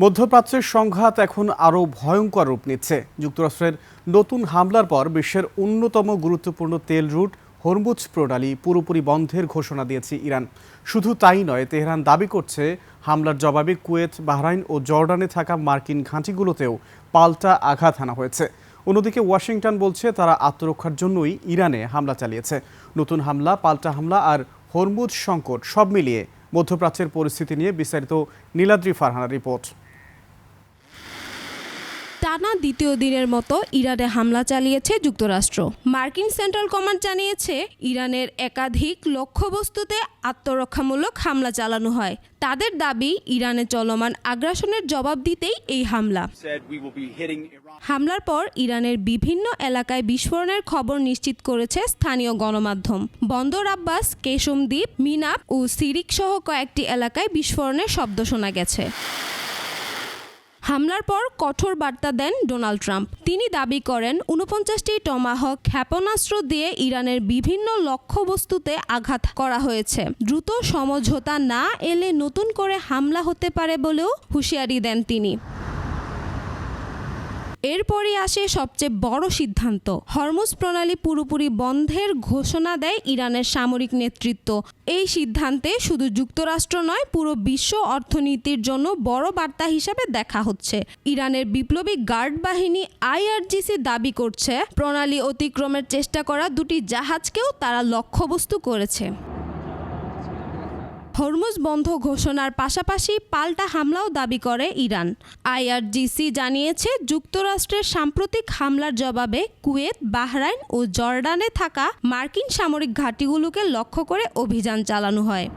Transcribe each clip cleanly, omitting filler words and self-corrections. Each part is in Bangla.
মধ্যপ্রাচ্যের সংঘাত এখন আরও ভয়ঙ্কর রূপ নিচ্ছে। যুক্তরাষ্ট্রের নতুন হামলার পর বিশ্বের অন্যতম গুরুত্বপূর্ণ তেল রুট হরমুজ প্রণালী পুরোপুরি বন্ধের ঘোষণা দিয়েছে ইরান। শুধু তাই নয়, তেহরান দাবি করছে হামলার জবাবে কুয়েত, বাহরাইন ও জর্ডানে থাকা মার্কিন ঘাঁটিগুলোতেও পাল্টা আঘাত হানা হয়েছে। অন্যদিকে ওয়াশিংটন বলছে তারা আত্মরক্ষার জন্যই ইরানে হামলা চালিয়েছে। নতুন হামলা, পাল্টা হামলা আর হরমুজ সংকট সব মিলিয়ে মধ্যপ্রাচ্যের পরিস্থিতি নিয়ে বিস্তারিত নীলাদ্রি ফারহানার রিপোর্ট। টানা দ্বিতীয় দিনের মতো ইরানে হামলা চালিয়েছে যুক্তরাষ্ট্র। মার্কিন সেন্ট্রাল কমান্ড জানিয়েছে ইরানের একাধিক লক্ষ্যবস্তুতে আত্মরক্ষামূলক হামলা চালানো হয়। তাদের দাবি, ইরানে চলমান আগ্রাসনের জবাব দিতেই এই হামলা। হামলার পর ইরানের বিভিন্ন এলাকায় বিস্ফোরণের খবর নিশ্চিত করেছে স্থানীয় গণমাধ্যম। বন্দর আব্বাস, কেশম দ্বীপ, মিনাব ও সিরিক সহ কয়েকটি এলাকায় বিস্ফোরণের শব্দ শোনা গেছে। হামলার পর কঠোর বার্তা দেন ডোনাল্ড ট্রাম্প। তিনি দাবি করেন ৪৯টি টমাহক ক্ষেপণাস্ত্র দিয়ে ইরানের বিভিন্ন লক্ষ্যবস্তুতে আঘাত করা হয়েছে। দ্রুত সমঝোতা না এলে নতুন করে হামলা হতে পারে বলেও হুঁশিয়ারি দেন তিনি। এরপরই আসে সবচেয়ে বড় সিদ্ধান্ত। হরমুজ প্রণালী পুরোপুরি বন্ধের ঘোষণা দেয় ইরানের সামরিক নেতৃত্ব। এই সিদ্ধান্তে শুধু যুক্তরাষ্ট্র নয়, পুরো বিশ্ব অর্থনীতির জন্য বড় বার্তা হিসাবে দেখা হচ্ছে। ইরানের বিপ্লবী গার্ড বাহিনী IRGC দাবি করছে প্রণালী অতিক্রমের চেষ্টা করা দুটি জাহাজকেও তারা লক্ষ্যবস্তু করেছে। হরমুজ বন্ধ ঘোষণার পাশাপাশি পাল্টা হামলাও দাবি করে ইরান। IRGC জানিয়েছে যুক্তরাষ্ট্রের সাম্প্রতিক হামলার জবাবে কুয়েত, বাহরাইন ও জর্ডানে থাকা মার্কিন সামরিক ঘাঁটিগুলোকে লক্ষ্য করে অভিযান চালানো হয়।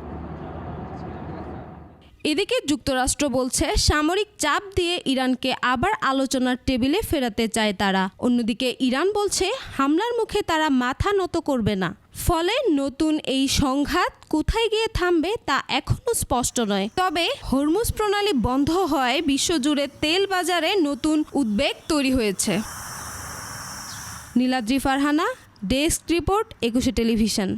এদিকে যুক্তরাষ্ট্র বলছে সামরিক চাপ দিয়ে ইরানকে আবার আলোচনার টেবিলে ফেরাতে চায় তারা। অন্যদিকে ইরান বলছে হামলার মুখে তারা মাথা নত করবে না। ফলে নতুন এই সংঘাত কোথায় গিয়ে থামবে তা এখনো স্পষ্ট নয়। তবে হরমুজ প্রণালী বন্ধ হয় বিশ্বজুড়ে তেল বাজারে নতুন উদ্বেগ তৈরি হয়েছে। Niladri Farhana, desk report, ২১ television.